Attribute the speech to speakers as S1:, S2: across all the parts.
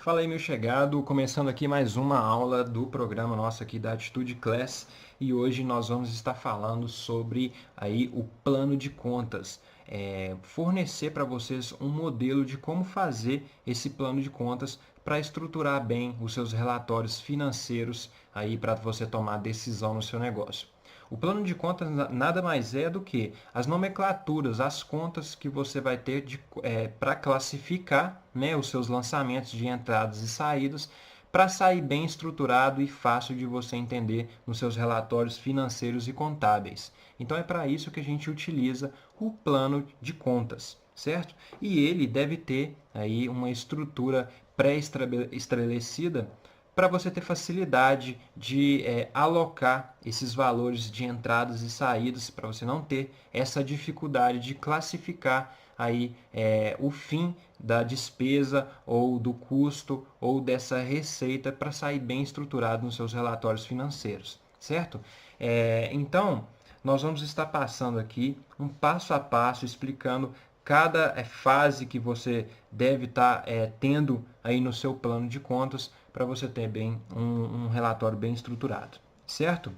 S1: Fala aí, meu chegado, começando aqui mais uma aula do programa nosso aqui da Atitude Class, e hoje nós vamos estar falando sobre aí o plano de contas, fornecer para vocês um modelo de como fazer esse plano de contas para estruturar bem os seus relatórios financeiros aí para você tomar decisão no seu negócio. O plano de contas nada mais é do que as nomenclaturas, as contas que você vai ter para classificar, né, os seus lançamentos de entradas e saídas, para sair bem estruturado e fácil de você entender nos seus relatórios financeiros e contábeis. Então é para isso que a gente utiliza o plano de contas, certo? E ele deve ter aí uma estrutura pré-estabelecida para você ter facilidade de alocar esses valores de entradas e saídas, para você não ter essa dificuldade de classificar aí o fim da despesa ou do custo ou dessa receita para sair bem estruturado nos seus relatórios financeiros, certo? Então, nós vamos estar passando aqui um passo a passo explicando cada fase que você deve estar tendo aí no seu plano de contas para você ter bem um relatório bem estruturado, certo?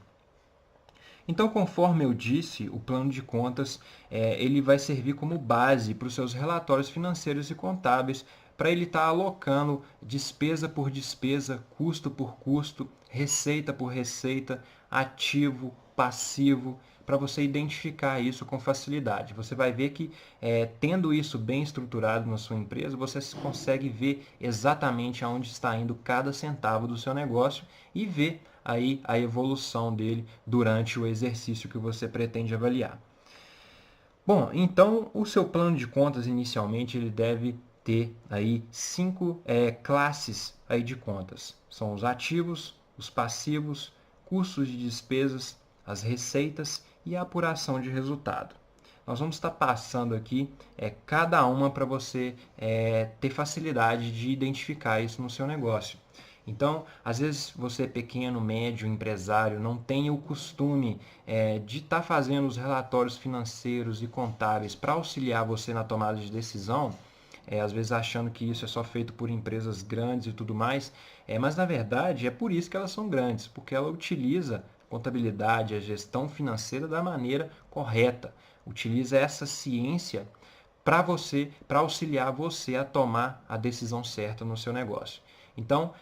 S1: Então, conforme eu disse, o plano de contas ele vai servir como base para os seus relatórios financeiros e contábeis, para ele estar alocando despesa por despesa, custo por custo, receita por receita, ativo, passivo, para você identificar isso com facilidade. Você vai ver que, tendo isso bem estruturado na sua empresa, você consegue ver exatamente aonde está indo cada centavo do seu negócio e ver aí a evolução dele durante o exercício que você pretende avaliar. Bom, então o seu plano de contas inicialmente ele deve ter aí 5 classes aí de contas. São os ativos, os passivos, custos de despesas, as receitas e a apuração de resultado. Nós vamos estar passando aqui cada uma para você ter facilidade de identificar isso no seu negócio. Então, às vezes você pequeno, médio, empresário, não tem o costume de estar fazendo os relatórios financeiros e contábeis para auxiliar você na tomada de decisão, às vezes achando que isso é só feito por empresas grandes e tudo mais, mas na verdade é por isso que elas são grandes, porque ela utiliza a contabilidade, a gestão financeira da maneira correta, utiliza essa ciência para auxiliar você a tomar a decisão certa no seu negócio. Então,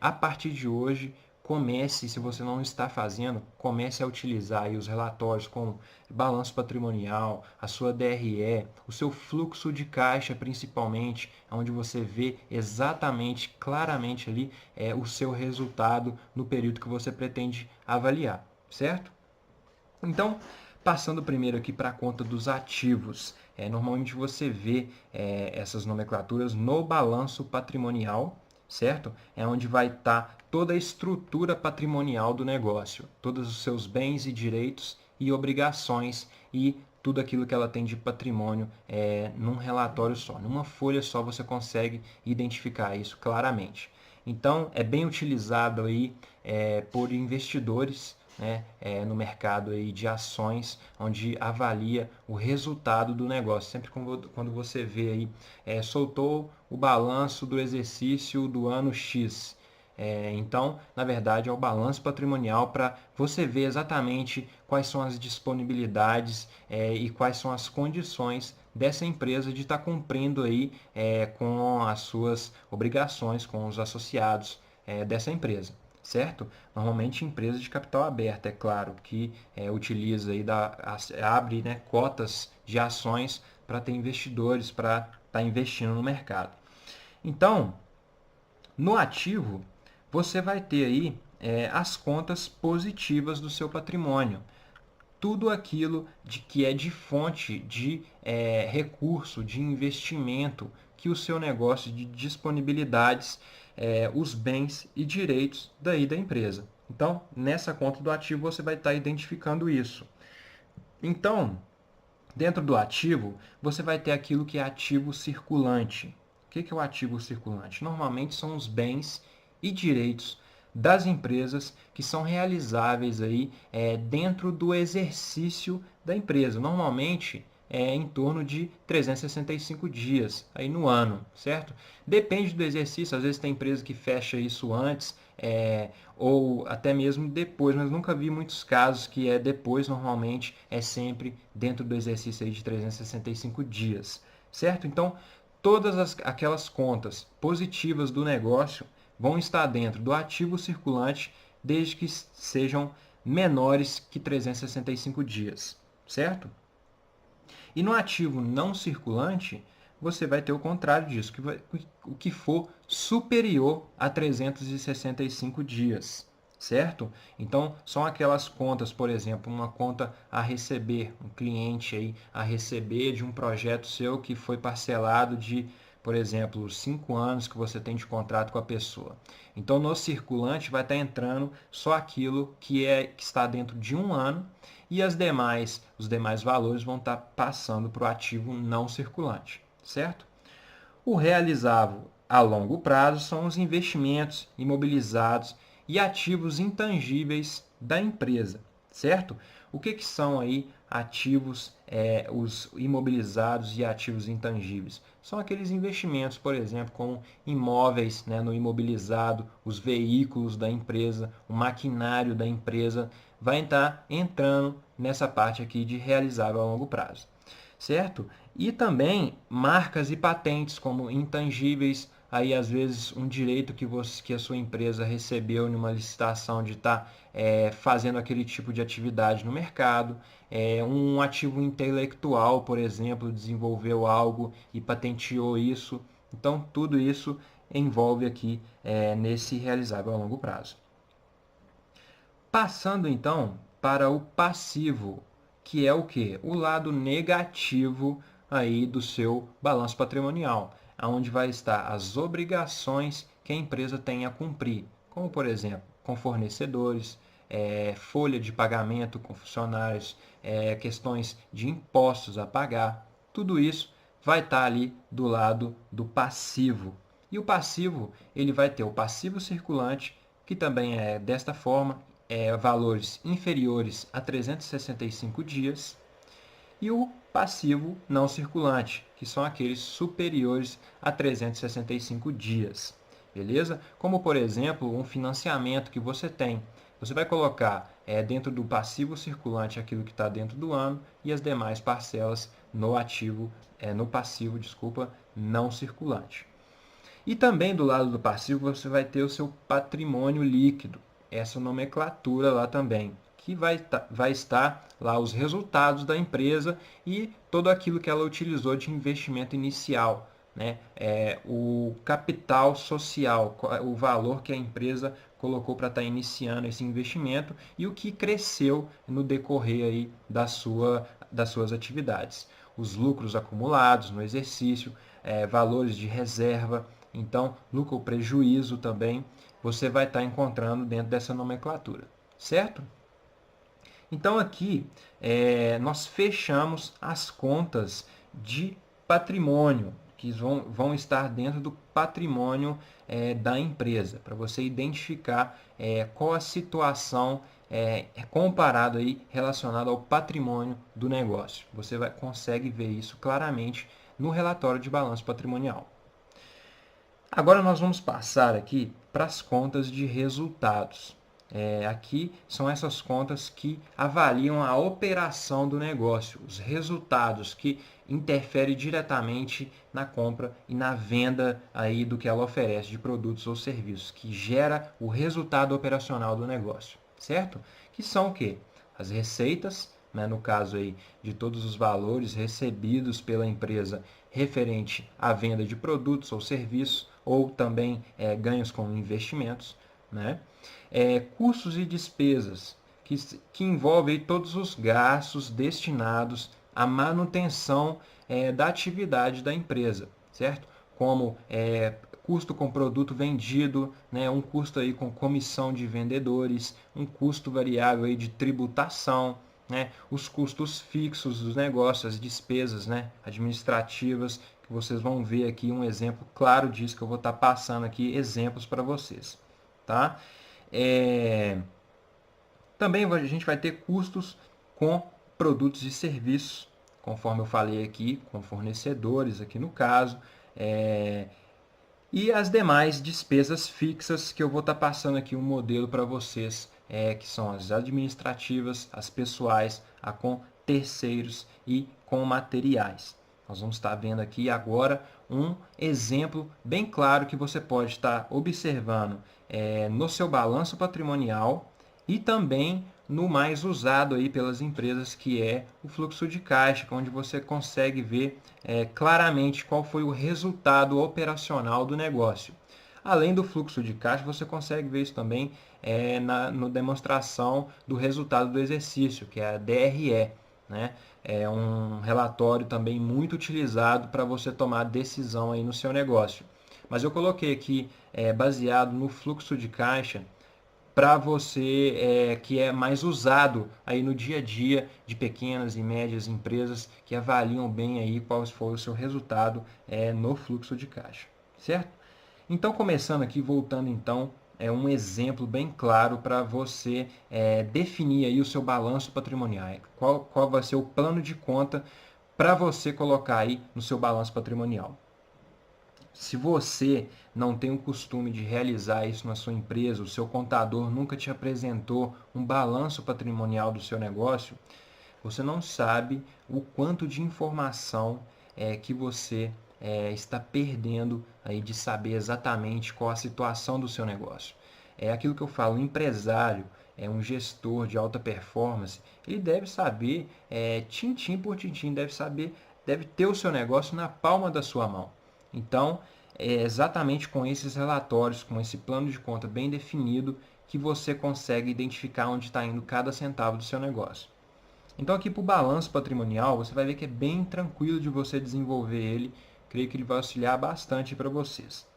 S1: a partir de hoje, comece, se você não está fazendo, comece a utilizar aí os relatórios como balanço patrimonial, a sua DRE, o seu fluxo de caixa principalmente, onde você vê exatamente, claramente ali o seu resultado no período que você pretende avaliar, certo? Então, passando primeiro aqui para a conta dos ativos. Normalmente você vê essas nomenclaturas no balanço patrimonial, certo? É onde vai estar toda a estrutura patrimonial do negócio, todos os seus bens e direitos e obrigações e tudo aquilo que ela tem de patrimônio num relatório só. Numa folha só você consegue identificar isso claramente. Então, é bem utilizado aí por investidores, né, no mercado aí de ações, onde avalia o resultado do negócio. Sempre quando você vê aí, soltou o balanço do exercício do ano X. Então, na verdade, é o balanço patrimonial para você ver exatamente quais são as disponibilidades e quais são as condições dessa empresa de estar cumprindo aí com as suas obrigações com os associados dessa empresa, certo? Normalmente empresas de capital aberto, é claro, que utiliza aí abre, né, cotas de ações para ter investidores para estar investindo no mercado. Então, no ativo, você vai ter aí as contas positivas do seu patrimônio. Tudo aquilo que é de fonte de recurso, de investimento, que o seu negócio de disponibilidades, os bens e direitos daí da empresa. Então, nessa conta do ativo, você vai estar identificando isso. Então, dentro do ativo, você vai ter aquilo que é ativo circulante. O que é o ativo circulante? Normalmente são os bens e direitos das empresas que são realizáveis aí dentro do exercício da empresa. Normalmente, em torno de 365 dias aí no ano, certo? Depende do exercício, às vezes tem empresa que fecha isso antes, ou até mesmo depois, mas nunca vi muitos casos que é depois, normalmente é sempre dentro do exercício aí de 365 dias, certo? Então, todas aquelas contas positivas do negócio vão estar dentro do ativo circulante desde que sejam menores que 365 dias, certo? E no ativo não circulante, você vai ter o contrário disso, o que for superior a 365 dias, certo? Então, são aquelas contas, por exemplo, uma conta a receber, um cliente aí a receber de um projeto seu que foi parcelado de, por exemplo, 5 anos que você tem de contrato com a pessoa. Então, no circulante vai estar entrando só aquilo que está dentro de um ano e os demais valores vão estar passando para o ativo não circulante, certo? O realizável a longo prazo são os investimentos imobilizados e ativos intangíveis da empresa, certo? O que são aí ativos, os imobilizados e ativos intangíveis? São aqueles investimentos, por exemplo, como imóveis, né, no imobilizado, os veículos da empresa, o maquinário da empresa, vai estar entrando nessa parte aqui de realizável a longo prazo, certo? E também marcas e patentes como intangíveis, aí às vezes um direito que a sua empresa recebeu numa licitação de estar fazendo aquele tipo de atividade no mercado, um ativo intelectual, por exemplo, desenvolveu algo e patenteou isso. Então, tudo isso envolve aqui nesse realizável a longo prazo. Passando então para o passivo, que é o quê? O lado negativo aí do seu balanço patrimonial, onde vai estar as obrigações que a empresa tem a cumprir, como por exemplo, com fornecedores, folha de pagamento com funcionários, questões de impostos a pagar, tudo isso vai estar ali do lado do passivo. E o passivo, ele vai ter o passivo circulante, que também é desta forma, valores inferiores a 365 dias, e o passivo não circulante, que são aqueles superiores a 365 dias. Beleza? Como, por exemplo, um financiamento que você tem. Você vai colocar dentro do passivo circulante aquilo que está dentro do ano e as demais parcelas no passivo, desculpa, não circulante. E também do lado do passivo você vai ter o seu patrimônio líquido, essa nomenclatura lá também, que vai estar lá os resultados da empresa e todo aquilo que ela utilizou de investimento inicial, né? O capital social, o valor que a empresa colocou para estar iniciando esse investimento e o que cresceu no decorrer aí das suas atividades. Os lucros acumulados no exercício, valores de reserva, então lucro ou prejuízo também você vai estar encontrando dentro dessa nomenclatura, certo? Então aqui nós fechamos as contas de patrimônio, que vão estar dentro do patrimônio da empresa, para você identificar qual a situação comparado aí relacionado ao patrimônio do negócio. Você consegue ver isso claramente no relatório de balanço patrimonial. Agora nós vamos passar aqui para as contas de resultados. Aqui são essas contas que avaliam a operação do negócio, os resultados que interferem diretamente na compra e na venda aí do que ela oferece de produtos ou serviços, que gera o resultado operacional do negócio, certo? Que são o quê? As receitas, né, no caso aí de todos os valores recebidos pela empresa referente à venda de produtos ou serviços, ou também ganhos com investimentos, né? Custos e despesas, que envolvem todos os gastos destinados à manutenção da atividade da empresa, certo? Como custo com produto vendido, né? Um custo aí com comissão de vendedores, um custo variável aí de tributação, né? Os custos fixos dos negócios, as despesas, né, administrativas, que vocês vão ver aqui um exemplo claro disso, que eu vou estar passando aqui exemplos para vocês. Tá? Também a gente vai ter custos com produtos e serviços, conforme eu falei aqui, com fornecedores aqui no caso, e as demais despesas fixas que eu vou estar passando aqui um modelo para vocês, que são as administrativas, as pessoais, a com terceiros e com materiais. Nós vamos estar vendo aqui agora um exemplo bem claro que você pode estar observando no seu balanço patrimonial e também no mais usado aí pelas empresas, que é o fluxo de caixa, onde você consegue ver claramente qual foi o resultado operacional do negócio. Além do fluxo de caixa, você consegue ver isso também na demonstração do resultado do exercício, que é a DRE. Né? É um relatório também muito utilizado para você tomar decisão aí no seu negócio. Mas eu coloquei aqui, baseado no fluxo de caixa, para você que é mais usado aí no dia a dia de pequenas e médias empresas que avaliam bem aí qual foi o seu resultado no fluxo de caixa, certo? Então, começando aqui, voltando então, um exemplo bem claro para você definir aí o seu balanço patrimonial. Qual vai ser o plano de conta para você colocar aí no seu balanço patrimonial. Se você não tem o costume de realizar isso na sua empresa, o seu contador nunca te apresentou um balanço patrimonial do seu negócio, você não sabe o quanto de informação que você está perdendo aí de saber exatamente qual a situação do seu negócio. É aquilo que eu falo, um empresário, um gestor de alta performance, ele deve saber, tintim por tintim, deve ter o seu negócio na palma da sua mão. Então, é exatamente com esses relatórios, com esse plano de conta bem definido, que você consegue identificar onde está indo cada centavo do seu negócio. Então, aqui para o balanço patrimonial, você vai ver que é bem tranquilo de você desenvolver ele. Creio que ele vai auxiliar bastante para vocês.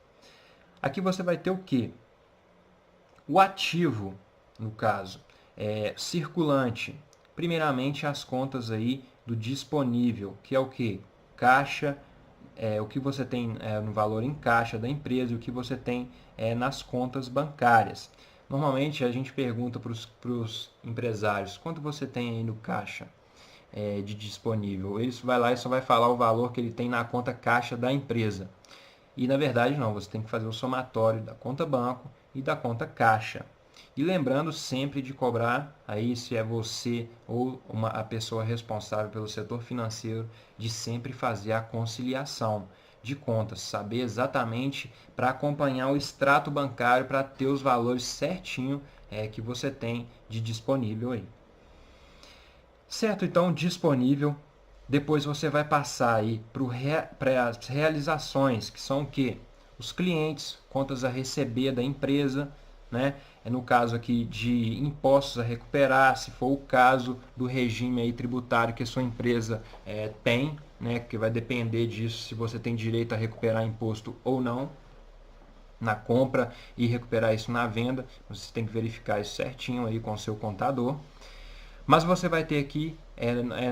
S1: Aqui você vai ter o quê? O ativo, no caso, circulante. Primeiramente, as contas aí do disponível, que é o quê? Caixa, o que você tem no valor em caixa da empresa e o que você tem nas contas bancárias. Normalmente a gente pergunta para os empresários quanto você tem aí no caixa de disponível. Ele vai lá e só vai falar o valor que ele tem na conta caixa da empresa. E na verdade não, você tem que fazer o somatório da conta banco e da conta caixa. E lembrando sempre de cobrar, aí se é você ou a pessoa responsável pelo setor financeiro, de sempre fazer a conciliação de contas, saber exatamente para acompanhar o extrato bancário, para ter os valores certinho que você tem de disponível aí. Certo, então disponível. Depois você vai passar aí para as realizações, que são o quê? Os clientes, contas a receber da empresa, né? No caso aqui de impostos a recuperar, se for o caso do regime aí tributário que a sua empresa tem, né? Que vai depender disso, se você tem direito a recuperar imposto ou não na compra e recuperar isso na venda. Você tem que verificar isso certinho aí com o seu contador. Mas você vai ter aqui,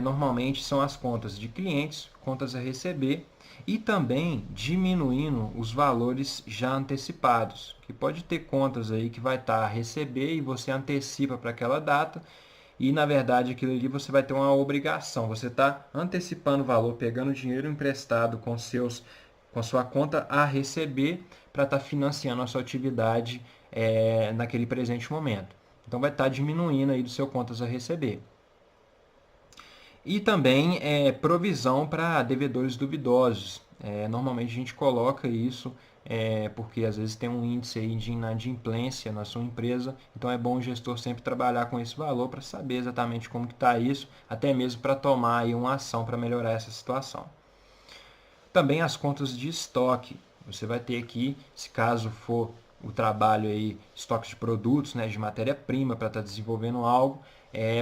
S1: normalmente são as contas de clientes, contas a receber, e também diminuindo os valores já antecipados, que pode ter contas aí que vai estar a receber e você antecipa para aquela data, e na verdade aquilo ali você vai ter uma obrigação, você está antecipando o valor, pegando dinheiro emprestado com a sua conta a receber para estar financiando a sua atividade naquele presente momento. Então vai estar diminuindo aí do seu contas a receber. E também provisão para devedores duvidosos. Normalmente a gente coloca isso porque às vezes tem um índice aí de inadimplência na sua empresa. Então é bom o gestor sempre trabalhar com esse valor para saber exatamente como está isso, até mesmo para tomar aí uma ação para melhorar essa situação. Também as contas de estoque. Você vai ter aqui, se caso for o trabalho aí, estoque de produtos, né, de matéria-prima para estar desenvolvendo algo,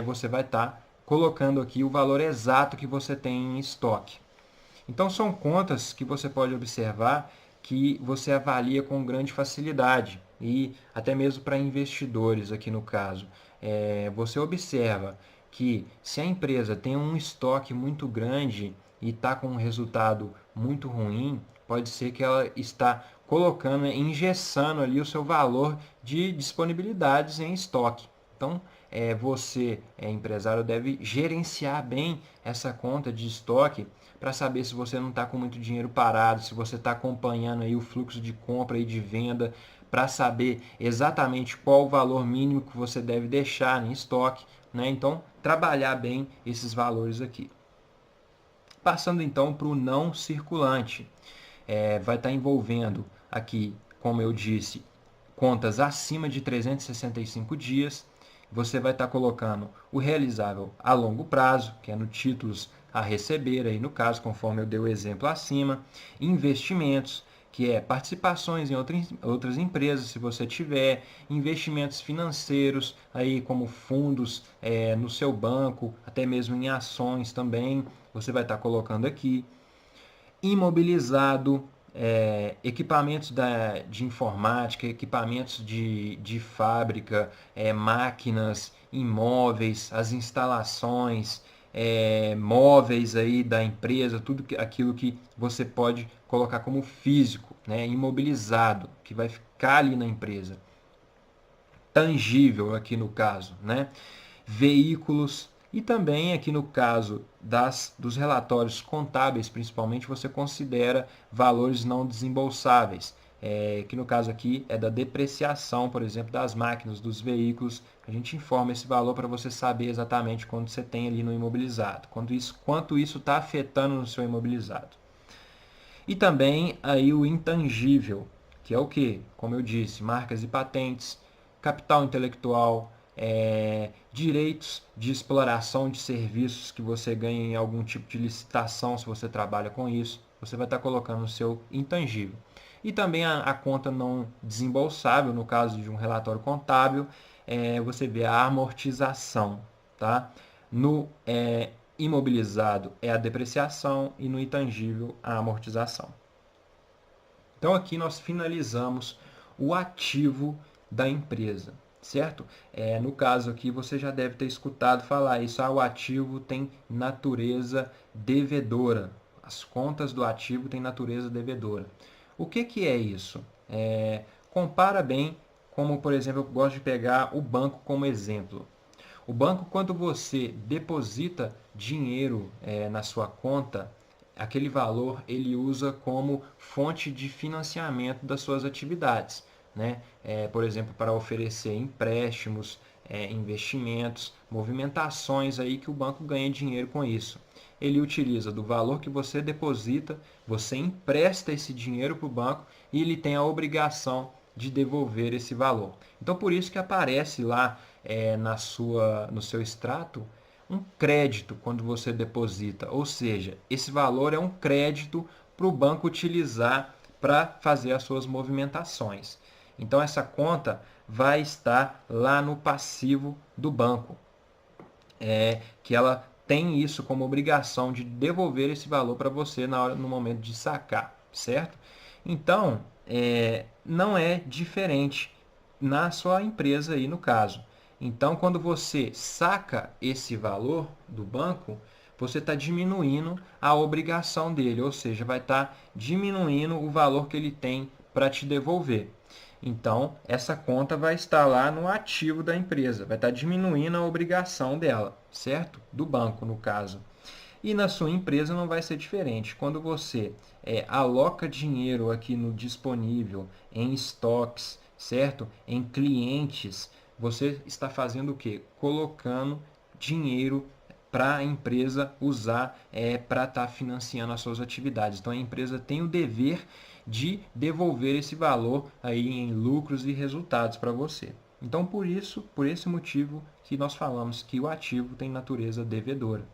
S1: você vai estar colocando aqui o valor exato que você tem em estoque. Então são contas que você pode observar que você avalia com grande facilidade e até mesmo para investidores aqui no caso. Você observa que se a empresa tem um estoque muito grande e está com um resultado muito ruim, pode ser que ela está colocando, engessando ali o seu valor de disponibilidades em estoque. Então, você, empresário, deve gerenciar bem essa conta de estoque para saber se você não está com muito dinheiro parado, se você está acompanhando aí o fluxo de compra e de venda, para saber exatamente qual o valor mínimo que você deve deixar em estoque, né? Então, trabalhar bem esses valores aqui. Passando então para o não circulante, vai estar envolvendo aqui, como eu disse, contas acima de 365 dias. Você vai estar colocando o realizável a longo prazo, que é no títulos a receber, aí no caso, conforme eu dei o exemplo acima. Investimentos, que é participações em outras empresas, se você tiver. Investimentos financeiros, aí como fundos no seu banco, até mesmo em ações também, você vai estar colocando aqui. Imobilizado, equipamentos de informática, equipamentos de fábrica, máquinas, imóveis, as instalações, móveis aí da empresa, tudo aquilo que você pode colocar como físico, né, imobilizado, que vai ficar ali na empresa. Tangível aqui no caso, né? Veículos. E também aqui no caso dos relatórios contábeis, principalmente, você considera valores não desembolsáveis, que no caso aqui é da depreciação, por exemplo, das máquinas, dos veículos. A gente informa esse valor para você saber exatamente quanto você tem ali no imobilizado, quanto isso está afetando no seu imobilizado. E também aí o intangível, que é o que? Como eu disse, marcas e patentes, capital intelectual, direitos de exploração de serviços que você ganha em algum tipo de licitação, se você trabalha com isso, você vai estar colocando no seu intangível. E também a conta não desembolsável, no caso de um relatório contábil, você vê a amortização. Tá? No imobilizado é a depreciação e no intangível a amortização. Então aqui nós finalizamos o ativo da empresa, certo? No caso aqui você já deve ter escutado falar isso, o ativo tem natureza devedora. As contas do ativo têm natureza devedora. O que é isso? Compara bem, como por exemplo, eu gosto de pegar o banco como exemplo. O banco, quando você deposita dinheiro na sua conta, aquele valor ele usa como fonte de financiamento das suas atividades, né? Por exemplo, para oferecer empréstimos, investimentos, movimentações aí que o banco ganha dinheiro com isso. Ele utiliza do valor que você deposita, você empresta esse dinheiro para o banco e ele tem a obrigação de devolver esse valor. Então, por isso que aparece lá no seu extrato um crédito quando você deposita, ou seja, esse valor é um crédito para o banco utilizar para fazer as suas movimentações. Então, essa conta vai estar lá no passivo do banco, que ela tem isso como obrigação de devolver esse valor para você no momento de sacar, certo? Então, não é diferente na sua empresa aí no caso. Então, quando você saca esse valor do banco, você está diminuindo a obrigação dele, ou seja, vai estar diminuindo o valor que ele tem para te devolver. Então, essa conta vai estar lá no ativo da empresa, vai estar diminuindo a obrigação dela, certo? Do banco, no caso. E na sua empresa não vai ser diferente. Quando você aloca dinheiro aqui no disponível, em estoques, certo? Em clientes, você está fazendo o quê? Colocando dinheiro para a empresa usar para estar financiando as suas atividades. Então a empresa tem o dever de devolver esse valor aí em lucros e resultados para você. Então por esse motivo que nós falamos que o ativo tem natureza devedora.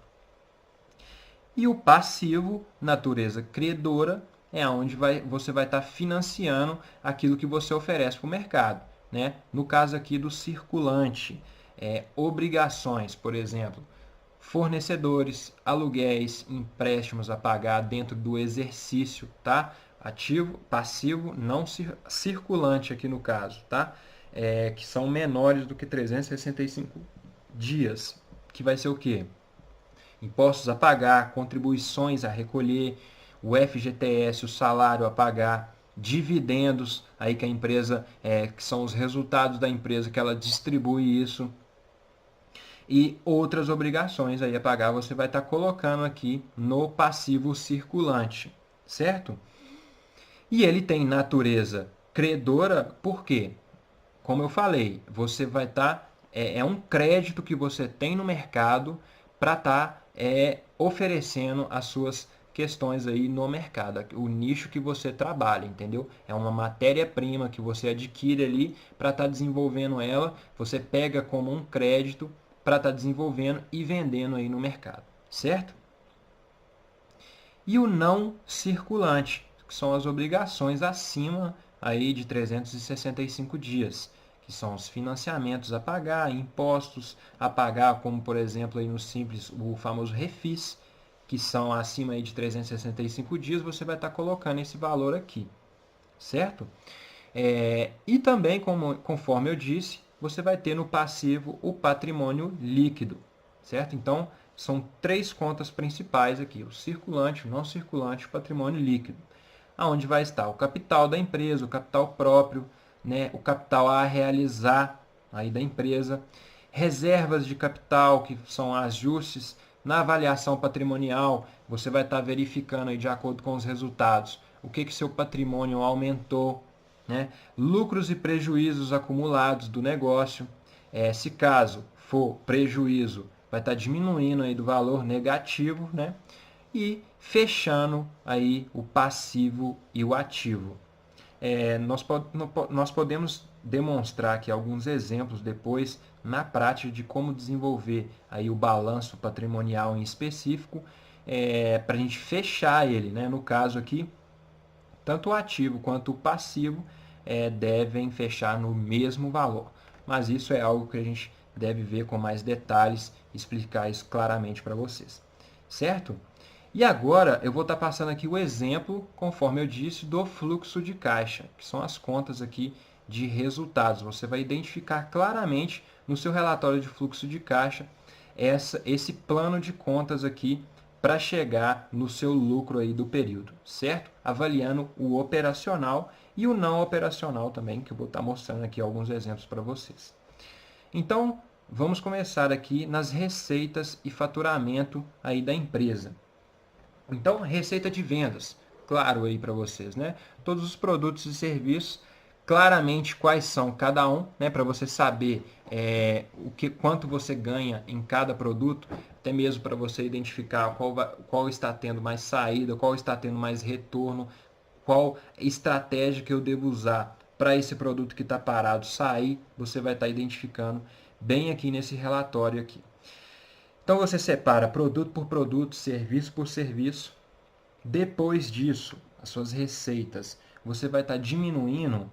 S1: E o passivo, natureza credora, é onde você vai estar financiando aquilo que você oferece para o mercado. Né? No caso aqui do circulante, obrigações, por exemplo, fornecedores, aluguéis, empréstimos a pagar dentro do exercício, tá? Ativo, passivo, não circulante aqui no caso, tá? Que são menores do que 365 dias, que vai ser o quê? Impostos a pagar, contribuições a recolher, o FGTS, o salário a pagar, dividendos, aí que a empresa, que são os resultados da empresa que ela distribui isso, e outras obrigações aí a pagar você vai estar colocando aqui no passivo circulante, certo? E ele tem natureza credora, por quê? Como eu falei, você vai estar. É um crédito que você tem no mercado para estar oferecendo as suas questões aí no mercado, o nicho que você trabalha, entendeu? É uma matéria-prima que você adquire ali para estar desenvolvendo ela, você pega como um crédito para estar desenvolvendo e vendendo aí no mercado, certo? E o não circulante, que são as obrigações acima aí de 365 dias, que são os financiamentos a pagar, impostos a pagar, como por exemplo aí no Simples o famoso refis, que são acima aí de 365 dias, você vai estar colocando esse valor aqui, certo? E também, conforme eu disse, você vai ter no passivo o patrimônio líquido, certo? Então, são três contas principais aqui, o circulante, o não circulante e o patrimônio líquido. Aonde vai estar o capital da empresa, o capital próprio, né, o capital a realizar aí da empresa, reservas de capital, que são ajustes na avaliação patrimonial, você vai estar verificando aí de acordo com os resultados, o que seu patrimônio aumentou, né? Lucros e prejuízos acumulados do negócio. Se caso for prejuízo, vai estar diminuindo aí do valor negativo, né? E fechando aí o passivo e o ativo. Nós podemos demonstrar aqui alguns exemplos depois na prática de como desenvolver aí o balanço patrimonial em específico, para a gente fechar ele, né? No caso aqui, tanto o ativo quanto o passivo devem fechar no mesmo valor. Mas isso é algo que a gente deve ver com mais detalhes, explicar isso claramente para vocês. Certo? E agora eu vou estar passando aqui o exemplo, conforme eu disse, do fluxo de caixa, que são as contas aqui de resultados. Você vai identificar claramente no seu relatório de fluxo de caixa esse plano de contas aqui para chegar no seu lucro aí do período, certo? Avaliando o operacional e o não operacional também, que eu vou estar mostrando aqui alguns exemplos para vocês. Então, vamos começar aqui nas receitas e faturamento aí da empresa. Então, receita de vendas, claro aí para vocês, né? Todos os produtos e serviços, claramente quais são cada um, né? Para você saber quanto você ganha em cada produto, até mesmo para você identificar qual está tendo mais saída, qual está tendo mais retorno, qual estratégia que eu devo usar para esse produto que está parado sair, você vai estar identificando bem aqui nesse relatório aqui. Então você separa produto por produto, serviço por serviço. Depois disso, as suas receitas, você vai estar diminuindo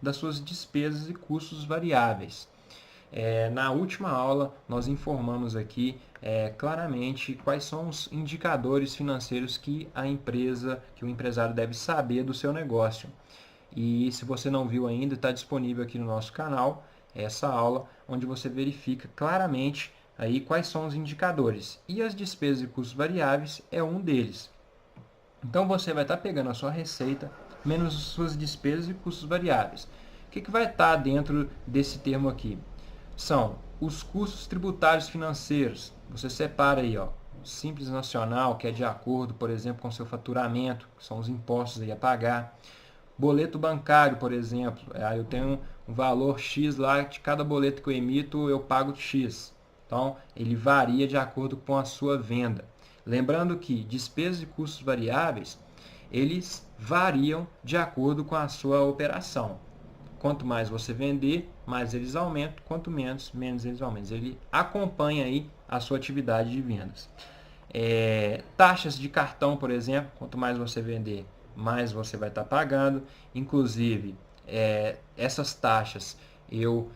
S1: das suas despesas e custos variáveis. Na última aula, nós informamos aqui claramente quais são os indicadores financeiros que que o empresário deve saber do seu negócio. E se você não viu ainda, está disponível aqui no nosso canal essa aula, onde você verifica claramente aí quais são os indicadores. E as despesas e custos variáveis é um deles. Então você vai estar pegando a sua receita menos as suas despesas e custos variáveis. O que vai estar dentro desse termo aqui? São os custos tributários financeiros. Você separa aí, ó, Simples Nacional, que é de acordo, por exemplo, com o seu faturamento, que são os impostos aí a pagar. Boleto bancário, por exemplo, eu tenho um valor X lá, de cada boleto que eu emito eu pago X. Então, ele varia de acordo com a sua venda. Lembrando que despesas e custos variáveis, eles variam de acordo com a sua operação. Quanto mais você vender, mais eles aumentam. Quanto menos, menos eles aumentam. Ele acompanha aí a sua atividade de vendas. Taxas de cartão, por exemplo, quanto mais você vender, mais você vai estar pagando. Inclusive, essas taxas eu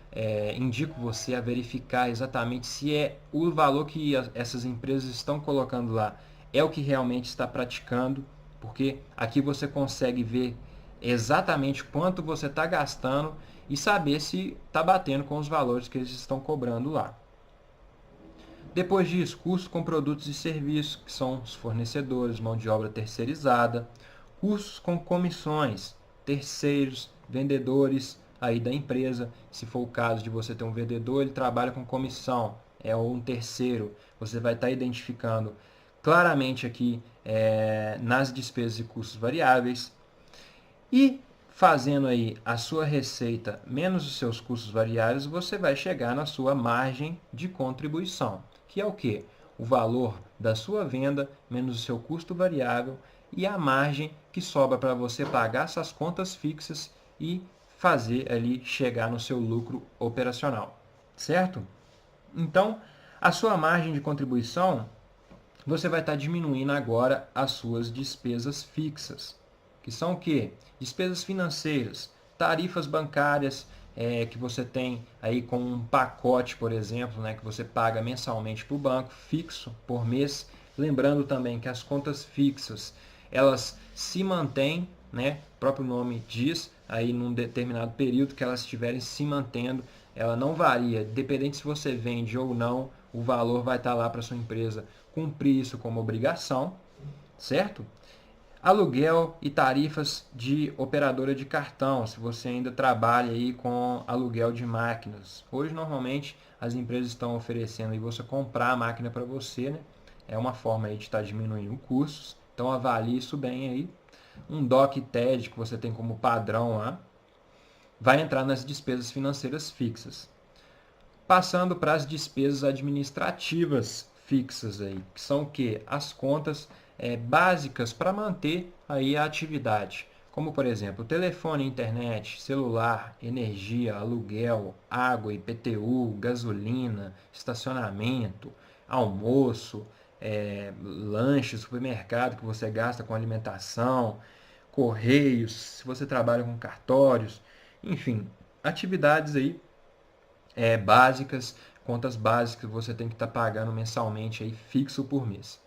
S1: indico você a verificar exatamente se o valor que essas empresas estão colocando lá é o que realmente está praticando, porque aqui você consegue ver exatamente quanto você está gastando e saber se está batendo com os valores que eles estão cobrando lá. Depois disso, custos com produtos e serviços, que são os fornecedores, mão de obra terceirizada, custos com comissões, terceiros, vendedores aí da empresa. Se for o caso de você ter um vendedor, ele trabalha com comissão. ou um terceiro, você vai estar identificando claramente aqui nas despesas e custos variáveis. E fazendo aí a sua receita menos os seus custos variáveis, você vai chegar na sua margem de contribuição, que é o quê? O valor da sua venda menos o seu custo variável e a margem que sobra para você pagar suas contas fixas e fazer ali chegar no seu lucro operacional, certo? Então, a sua margem de contribuição, você vai estar diminuindo agora as suas despesas fixas, que são o quê? Despesas financeiras, tarifas bancárias que você tem aí com um pacote, por exemplo, né, que você paga mensalmente para o banco, fixo por mês. Lembrando também que as contas fixas, elas se mantêm, né, o próprio nome diz, aí num determinado período que elas estiverem se mantendo, ela não varia, dependente se você vende ou não, o valor vai estar lá para sua empresa cumprir isso como obrigação, certo? Aluguel e tarifas de operadora de cartão, se você ainda trabalha aí com aluguel de máquinas. Hoje, normalmente, as empresas estão oferecendo aí você comprar a máquina para você, né? É uma forma aí de estar diminuindo custos. Então, avalie isso bem aí. Um DOC TED que você tem como padrão lá, vai entrar nas despesas financeiras fixas. Passando para as despesas administrativas fixas aí, que são o quê? As contas básicas para manter aí a atividade, como por exemplo, telefone, internet, celular, energia, aluguel, água, IPTU, gasolina, estacionamento, almoço, lanche, supermercado que você gasta com alimentação, correios, se você trabalha com cartórios, enfim, atividades aí básicas, contas básicas que você tem que estar pagando mensalmente aí, fixo por mês.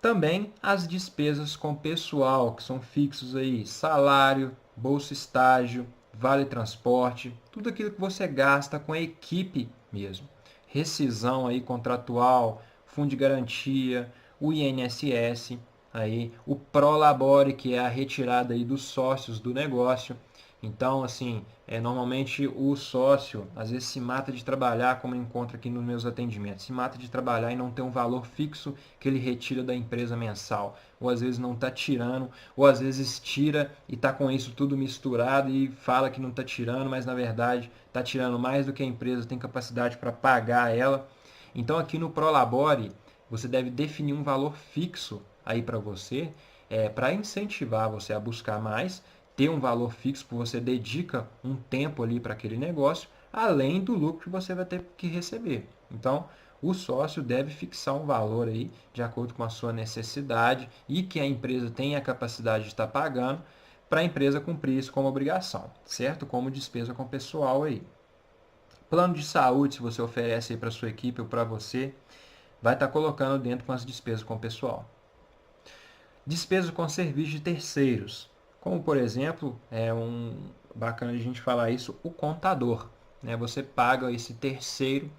S1: Também as despesas com pessoal, que são fixos aí, salário, bolsa estágio, vale transporte, tudo aquilo que você gasta com a equipe mesmo. Rescisão aí contratual, fundo de garantia, o INSS, aí, o Prolabore, que é a retirada aí dos sócios do negócio. Então, assim, normalmente o sócio, às vezes, se mata de trabalhar, como eu encontro aqui nos meus atendimentos, se mata de trabalhar e não tem um valor fixo que ele retira da empresa mensal. Ou às vezes não está tirando, ou às vezes tira e está com isso tudo misturado e fala que não está tirando, mas na verdade está tirando mais do que a empresa tem capacidade para pagar ela. Então, aqui no Prolabore, você deve definir um valor fixo aí para você, para incentivar você a buscar mais, ter um valor fixo, porque você dedica um tempo ali para aquele negócio, além do lucro que você vai ter que receber. Então, o sócio deve fixar um valor aí de acordo com a sua necessidade e que a empresa tenha a capacidade de estar pagando para a empresa cumprir isso como obrigação, certo? Como despesa com pessoal aí. Plano de saúde, se você oferece aí para sua equipe ou para você, vai estar colocando dentro com as despesas com pessoal. Despesas com serviço de terceiros, como por exemplo, bacana a gente falar isso, o contador. Né? Você paga esse terceiro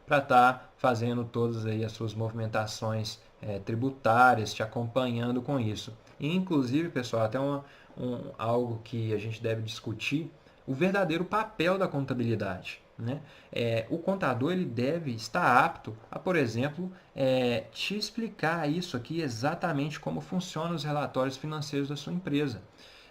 S1: para estar fazendo todas aí as suas movimentações tributárias, te acompanhando com isso. E, inclusive, pessoal, até algo que a gente deve discutir, o verdadeiro papel da contabilidade. Né? O contador ele deve estar apto a, por exemplo, te explicar isso aqui exatamente como funcionam os relatórios financeiros da sua empresa,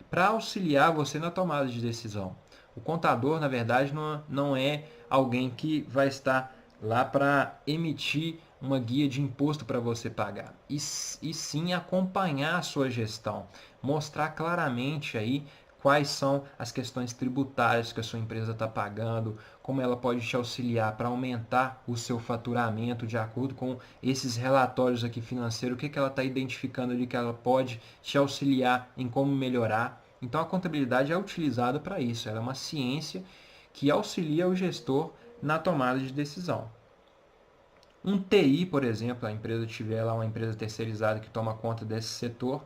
S1: para auxiliar você na tomada de decisão. O contador, na verdade, não é alguém que vai estar lá para emitir uma guia de imposto para você pagar, e sim acompanhar a sua gestão, mostrar claramente aí quais são as questões tributárias que a sua empresa está pagando, como ela pode te auxiliar para aumentar o seu faturamento de acordo com esses relatórios aqui financeiros, o que ela está identificando ali que ela pode te auxiliar em como melhorar. Então a contabilidade é utilizada para isso, ela é uma ciência que auxilia o gestor na tomada de decisão. Um TI, por exemplo, a empresa tiver lá uma empresa terceirizada que toma conta desse setor,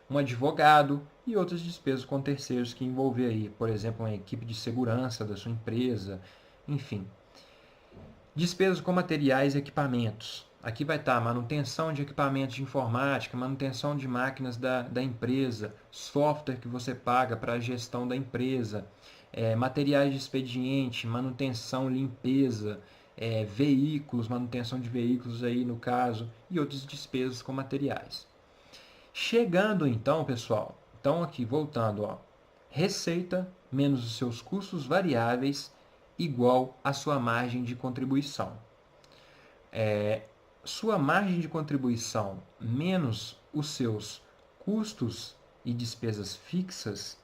S1: um advogado e outras despesas com terceiros que envolver aí, por exemplo, uma equipe de segurança da sua empresa, enfim. Despesas com materiais e equipamentos. Aqui vai estar manutenção de equipamentos de informática, manutenção de máquinas da empresa, software que você paga para a gestão da empresa, materiais de expediente, manutenção, limpeza, veículos, manutenção de veículos aí no caso, e outras despesas com materiais. Chegando então, pessoal, então aqui voltando, ó, receita menos os seus custos variáveis igual à sua margem de contribuição. Sua margem de contribuição menos os seus custos e despesas fixas,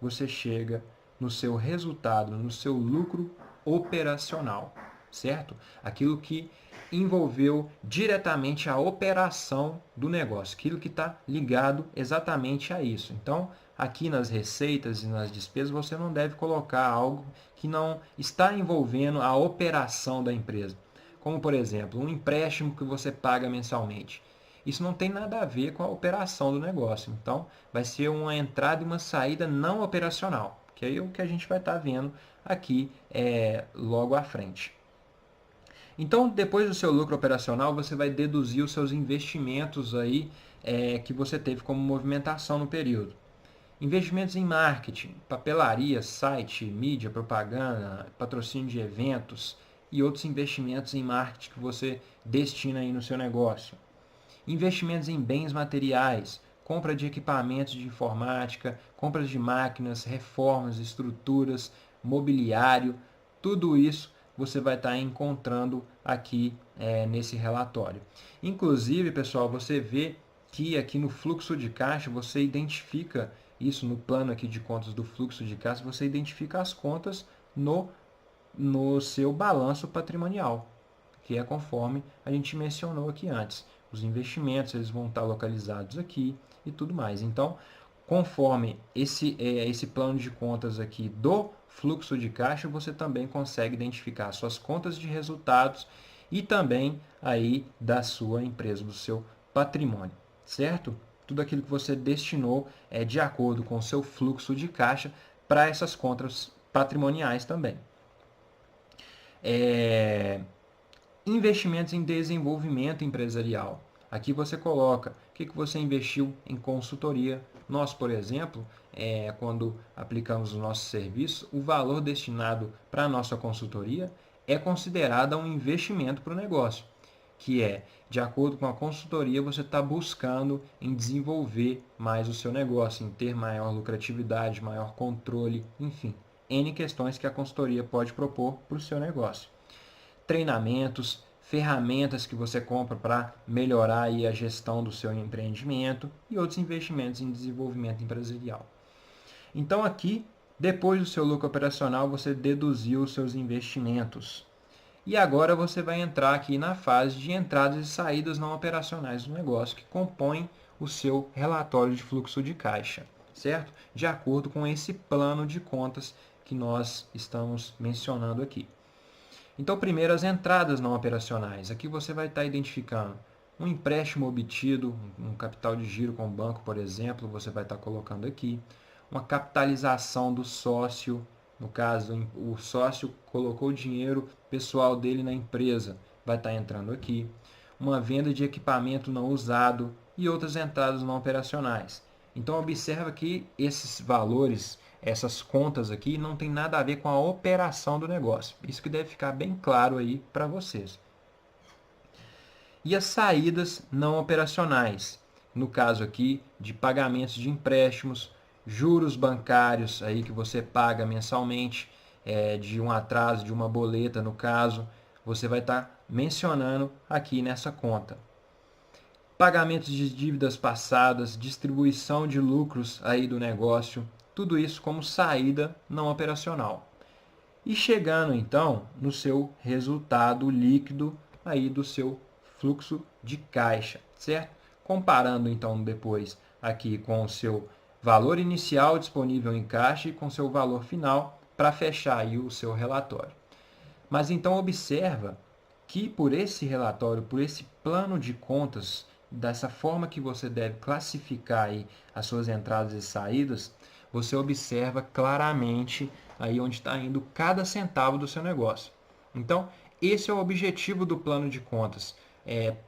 S1: você chega no seu resultado, no seu lucro operacional, certo? Aquilo que envolveu diretamente a operação do negócio, aquilo que está ligado exatamente a isso. Então, aqui nas receitas e nas despesas, você não deve colocar algo que não está envolvendo a operação da empresa. Como, por exemplo, um empréstimo que você paga mensalmente. Isso não tem nada a ver com a operação do negócio. Então, vai ser uma entrada e uma saída não operacional, que é o que a gente vai estar vendo aqui logo à frente. Então, depois do seu lucro operacional, você vai deduzir os seus investimentos aí, que você teve como movimentação no período. Investimentos em marketing, papelaria, site, mídia, propaganda, patrocínio de eventos e outros investimentos em marketing que você destina aí no seu negócio. Investimentos em bens materiais, compra de equipamentos de informática, compras de máquinas, reformas, estruturas, mobiliário, tudo isso você vai estar encontrando aqui nesse relatório. Inclusive, pessoal, você vê que aqui no fluxo de caixa você identifica isso no plano aqui de contas do fluxo de caixa, você identifica as contas no seu balanço patrimonial, que é conforme a gente mencionou aqui antes. Os investimentos eles vão estar localizados aqui e tudo mais. Então, conforme esse plano de contas aqui do fluxo de caixa, você também consegue identificar suas contas de resultados e também aí da sua empresa, do seu patrimônio, certo? Tudo aquilo que você destinou de acordo com o seu fluxo de caixa para essas contas patrimoniais também. Investimentos em desenvolvimento empresarial. Aqui você coloca o que você investiu em consultoria. Nós, por exemplo, quando aplicamos o nosso serviço, o valor destinado para a nossa consultoria é considerado um investimento para o negócio, que de acordo com a consultoria, você está buscando em desenvolver mais o seu negócio, em ter maior lucratividade, maior controle, enfim, N questões que a consultoria pode propor para o seu negócio. Treinamentos, ferramentas que você compra para melhorar aí a gestão do seu empreendimento e outros investimentos em desenvolvimento empresarial. Então aqui, depois do seu lucro operacional, você deduziu os seus investimentos. E agora você vai entrar aqui na fase de entradas e saídas não operacionais do negócio, que compõem o seu relatório de fluxo de caixa, certo? De acordo com esse plano de contas que nós estamos mencionando aqui. Então, primeiro, as entradas não operacionais. Aqui você vai estar identificando um empréstimo obtido, um capital de giro com o banco, por exemplo, você vai estar colocando aqui. Uma capitalização do sócio, no caso, o sócio colocou o dinheiro pessoal dele na empresa, vai estar entrando aqui. Uma venda de equipamento não usado e outras entradas não operacionais. Então, observa que esses valores, essas contas aqui, não tem nada a ver com a operação do negócio. Isso que deve ficar bem claro aí para vocês. E as saídas não operacionais, no caso aqui de pagamentos de empréstimos, juros bancários aí que você paga mensalmente, de um atraso, de uma boleta no caso, você vai estar mencionando aqui nessa conta. Pagamentos de dívidas passadas, distribuição de lucros aí do negócio, tudo isso como saída não operacional. E chegando então no seu resultado líquido aí do seu fluxo de caixa, certo? Comparando então depois aqui com o seu valor inicial disponível em caixa e com seu valor final para fechar aí o seu relatório. Mas então observa que por esse relatório, por esse plano de contas, dessa forma que você deve classificar aí as suas entradas e saídas, você observa claramente aí onde está indo cada centavo do seu negócio. Então, esse é o objetivo do plano de contas.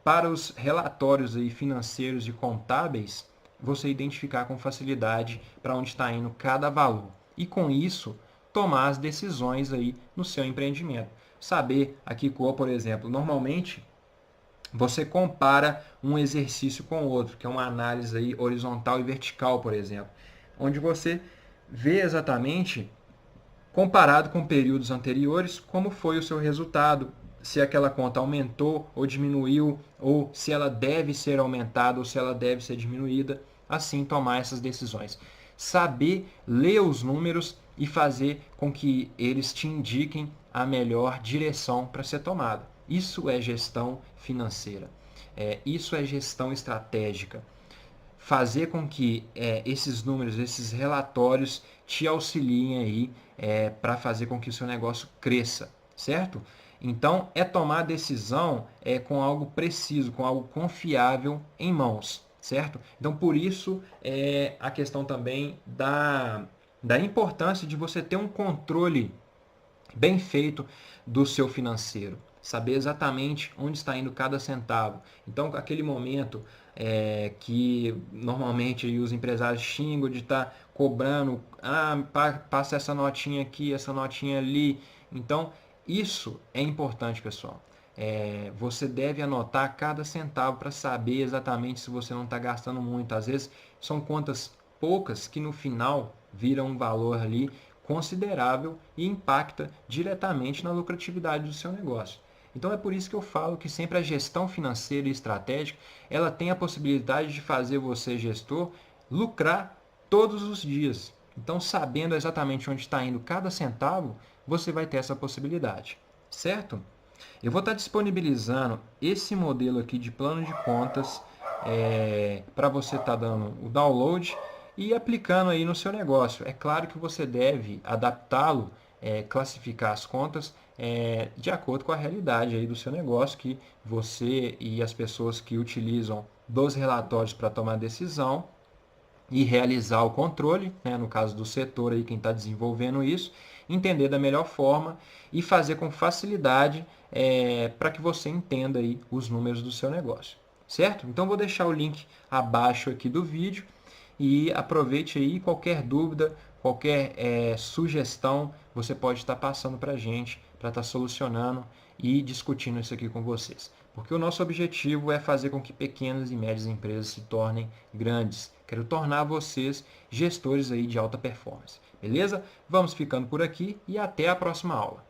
S1: Para os relatórios aí financeiros e contábeis, você identificar com facilidade para onde está indo cada valor. E com isso, tomar as decisões aí no seu empreendimento. Saber aqui, por exemplo, normalmente você compara um exercício com o outro, que é uma análise aí horizontal e vertical, por exemplo, onde você vê exatamente, comparado com períodos anteriores, como foi o seu resultado, se aquela conta aumentou ou diminuiu, ou se ela deve ser aumentada ou se ela deve ser diminuída, assim tomar essas decisões. Saber ler os números e fazer com que eles te indiquem a melhor direção para ser tomada. Isso é gestão financeira. Isso é gestão estratégica. Fazer com que esses números, esses relatórios te auxiliem aí para fazer com que o seu negócio cresça, certo? Então, tomar decisão com algo preciso, com algo confiável em mãos, certo? Então, por isso, a questão também da importância de você ter um controle bem feito do seu financeiro. Saber exatamente onde está indo cada centavo. Então, aquele momento que normalmente os empresários xingam de estar cobrando, passa essa notinha aqui, essa notinha ali. Então, isso é importante, pessoal. Você deve anotar cada centavo para saber exatamente se você não está gastando muito. Às vezes, são contas poucas que no final viram um valor ali considerável e impacta diretamente na lucratividade do seu negócio. Então é por isso que eu falo que sempre a gestão financeira e estratégica, ela tem a possibilidade de fazer você, gestor, lucrar todos os dias. Então, sabendo exatamente onde está indo cada centavo, você vai ter essa possibilidade, certo? Eu vou estar disponibilizando esse modelo aqui de plano de contas para você estar dando o download e aplicando aí no seu negócio. É claro que você deve adaptá-lo, classificar as contas de acordo com a realidade aí do seu negócio, que você e as pessoas que utilizam dos relatórios para tomar decisão e realizar o controle, né, no caso do setor aí, quem está desenvolvendo isso, entender da melhor forma e fazer com facilidade para que você entenda aí os números do seu negócio, certo? Então vou deixar o link abaixo aqui do vídeo e aproveite aí qualquer dúvida, qualquer sugestão, você pode estar passando para a gente, para estar solucionando e discutindo isso aqui com vocês. Porque o nosso objetivo é fazer com que pequenas e médias empresas se tornem grandes. Quero tornar vocês gestores aí de alta performance. Beleza? Vamos ficando por aqui e até a próxima aula.